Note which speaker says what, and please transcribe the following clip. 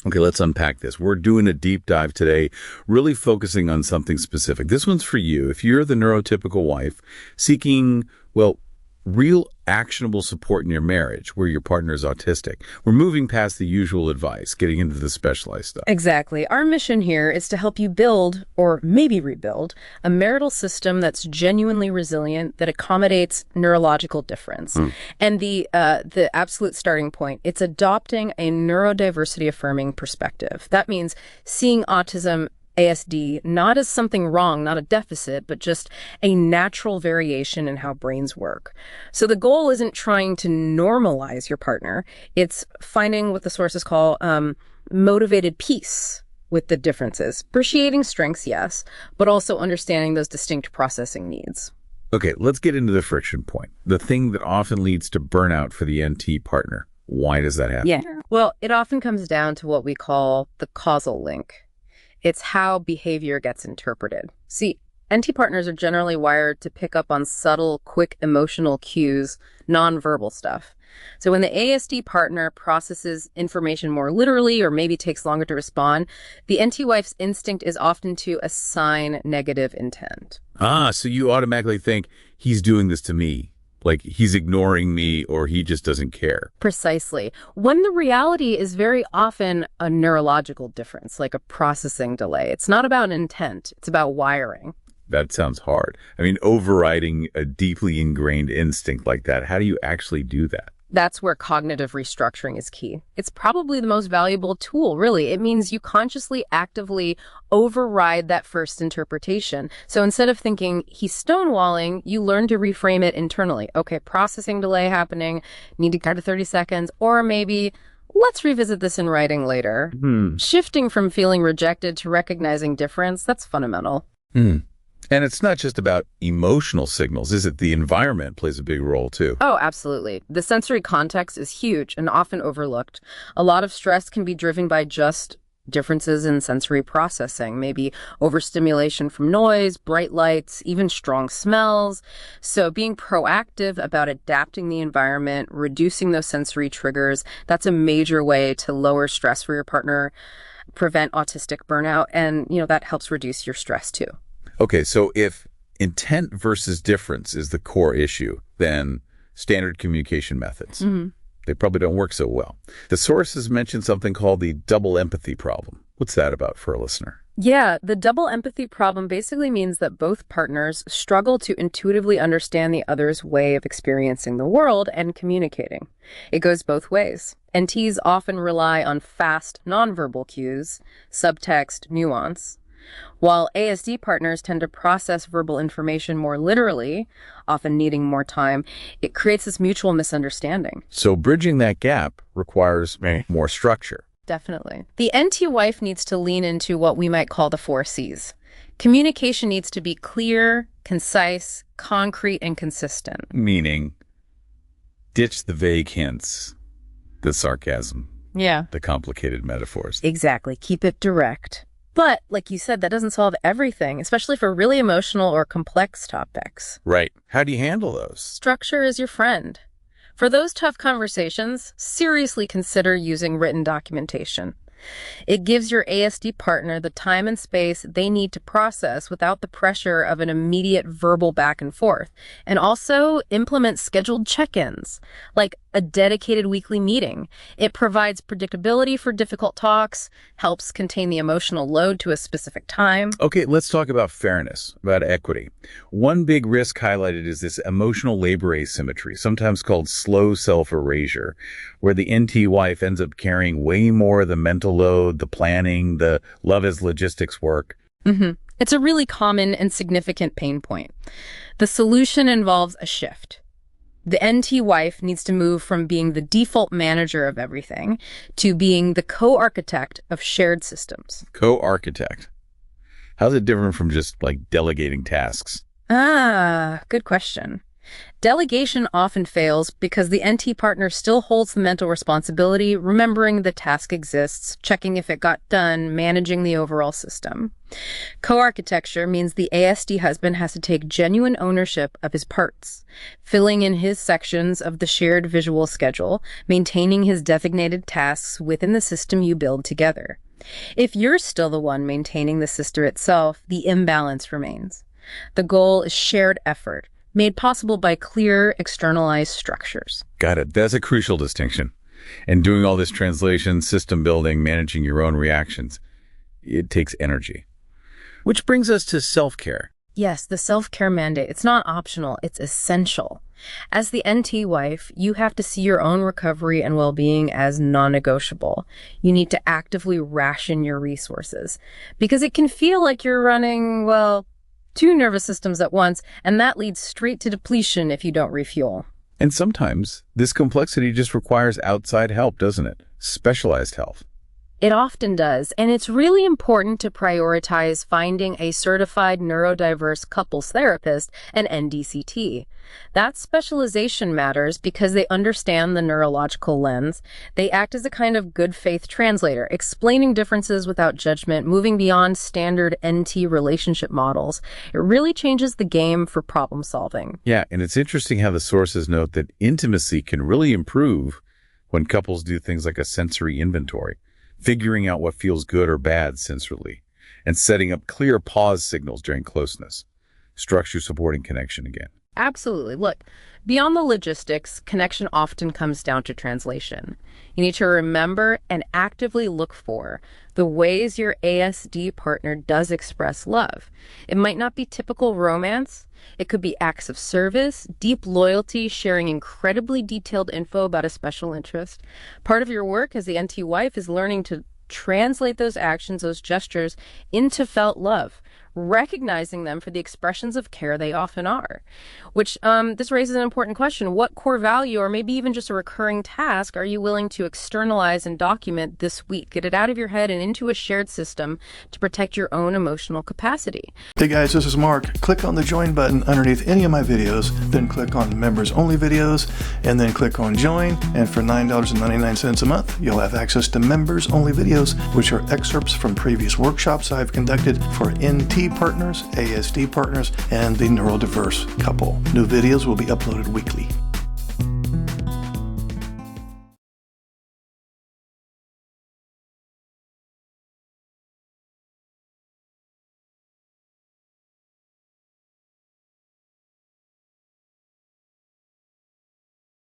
Speaker 1: Okay, let's unpack this. We're doing a deep dive today, really focusing on something specific. This one's for you. If you're the neurotypical wife seeking, well, real actionable support in your marriage where your partner is autistic, we're moving past the usual advice, getting into the specialized stuff.
Speaker 2: Exactly. Our mission here is to help you build, or maybe rebuild, a marital system that's genuinely resilient, that accommodates neurological difference. And the absolute starting point, it's adopting a neurodiversity affirming perspective. That means seeing autism, ASD, not as something wrong, not a deficit, but just a natural variation in how brains work. So the goal isn't trying to normalize your partner. It's finding what the sources call motivated peace with the differences. Appreciating strengths, yes, but also understanding those distinct processing needs.
Speaker 1: Okay, let's get into the friction point, the thing that often leads to burnout for the NT partner. Why does that happen?
Speaker 2: Yeah. Well, it often comes down to what we call the causal link. It's how behavior gets interpreted. See, NT partners are generally wired to pick up on subtle, quick emotional cues, nonverbal stuff. So when the ASD partner processes information more literally or maybe takes longer to respond, the NT wife's instinct is often to assign negative intent.
Speaker 1: So you automatically think he's doing this to me. Like he's ignoring me or he just doesn't care.
Speaker 2: Precisely. When the reality is very often a neurological difference, like a processing delay. It's not about intent. It's about wiring.
Speaker 1: That sounds hard. I mean, overriding a deeply ingrained instinct like that, how do you actually do that?
Speaker 2: That's where cognitive restructuring is key. It's probably the most valuable tool, really. It means you consciously, actively override that first interpretation. So instead of thinking he's stonewalling, you learn to reframe it internally. Okay, processing delay happening, need to cut to 30 seconds, or maybe let's revisit this in writing later. Shifting from feeling rejected to recognizing difference, that's fundamental.
Speaker 1: And it's not just about emotional signals, is it? The environment plays a big role, too.
Speaker 2: Oh, absolutely. The sensory context is huge and often overlooked. A lot of stress can be driven by just differences in sensory processing, maybe overstimulation from noise, bright lights, even strong smells. So being proactive about adapting the environment, reducing those sensory triggers, that's a major way to lower stress for your partner, prevent autistic burnout, and, that helps reduce your stress, too.
Speaker 1: Okay, so if intent versus difference is the core issue, then standard communication methods, they probably don't work so well. The sources mention something called the double empathy problem. What's that about for a listener?
Speaker 2: Yeah, the double empathy problem basically means that both partners struggle to intuitively understand the other's way of experiencing the world and communicating. It goes both ways. NTs often rely on fast, nonverbal cues, subtext, nuance, while ASD partners tend to process verbal information more literally, often needing more time. It creates this mutual misunderstanding.
Speaker 1: So bridging that gap requires more structure.
Speaker 2: Definitely. The NT wife needs to lean into what we might call the 4 C's. Communication needs to be clear, concise, concrete, and consistent.
Speaker 1: Meaning, ditch the vague hints, the sarcasm, the complicated metaphors.
Speaker 2: Exactly. Keep it direct. But, like you said, that doesn't solve everything, especially for really emotional or complex topics.
Speaker 1: Right. How do you handle those?
Speaker 2: Structure is your friend. For those tough conversations, seriously consider using written documentation. It gives your ASD partner the time and space they need to process without the pressure of an immediate verbal back and forth. And also implement scheduled check-ins, like a dedicated weekly meeting. It provides predictability for difficult talks, helps contain the emotional load to a specific time.
Speaker 1: Okay, let's talk about fairness, about equity. One big risk highlighted is this emotional labor asymmetry, sometimes called slow self-erasure, where the NT wife ends up carrying way more of the mental load, the planning, the love as logistics work.
Speaker 2: It's a really common and significant pain point. The solution involves a shift. The NT wife needs to move from being the default manager of everything to being the co-architect of shared systems.
Speaker 1: Co-architect. How's it different from just like delegating tasks?
Speaker 2: Good question. Delegation often fails because the NT partner still holds the mental responsibility, remembering the task exists, checking if it got done, managing the overall system. Co-architecture means the ASD husband has to take genuine ownership of his parts, filling in his sections of the shared visual schedule, maintaining his designated tasks within the system you build together. If you're still the one maintaining the system itself, the imbalance remains. The goal is shared effort, made possible by clear, externalized structures.
Speaker 1: Got it. That's a crucial distinction. And doing all this translation, system building, managing your own reactions, it takes energy. Which brings us to self-care.
Speaker 2: Yes, the self-care mandate. It's not optional, it's essential. As the NT wife, you have to see your own recovery and well-being as non-negotiable. You need to actively ration your resources because it can feel like you're running, well, two nervous systems at once, and that leads straight to depletion if you don't refuel.
Speaker 1: And sometimes this complexity just requires outside help, doesn't it? Specialized help.
Speaker 2: It often does, and it's really important to prioritize finding a certified neurodiverse couples therapist, an NDCT. That specialization matters because they understand the neurological lens. They act as a kind of good faith translator, explaining differences without judgment, moving beyond standard NT relationship models. It really changes the game for problem solving.
Speaker 1: Yeah, and it's interesting how the sources note that intimacy can really improve when couples do things like a sensory inventory, figuring out what feels good or bad sensorily, and setting up clear pause signals during closeness. Structure supporting connection again.
Speaker 2: Absolutely. Look, beyond the logistics, connection often comes down to translation. You need to remember and actively look for the ways your ASD partner does express love. It might not be typical romance. It could be acts of service, deep loyalty, sharing incredibly detailed info about a special interest. Part of your work as the NT wife is learning to translate those actions, those gestures, into felt love, recognizing them for the expressions of care they often are. Which this raises an important question. What core value, or maybe even just a recurring task, are you willing to externalize and document this week? Get it out of your head and into a shared system to protect your own emotional capacity.
Speaker 3: Hey guys, this is Mark. Click on the join button underneath any of my videos, then click on members only videos, and then click on join. And for $9.99 a month, you'll have access to members only videos, which are excerpts from previous workshops I've conducted for NT partners, ASD partners, and the neurodiverse couple. New videos will be uploaded weekly.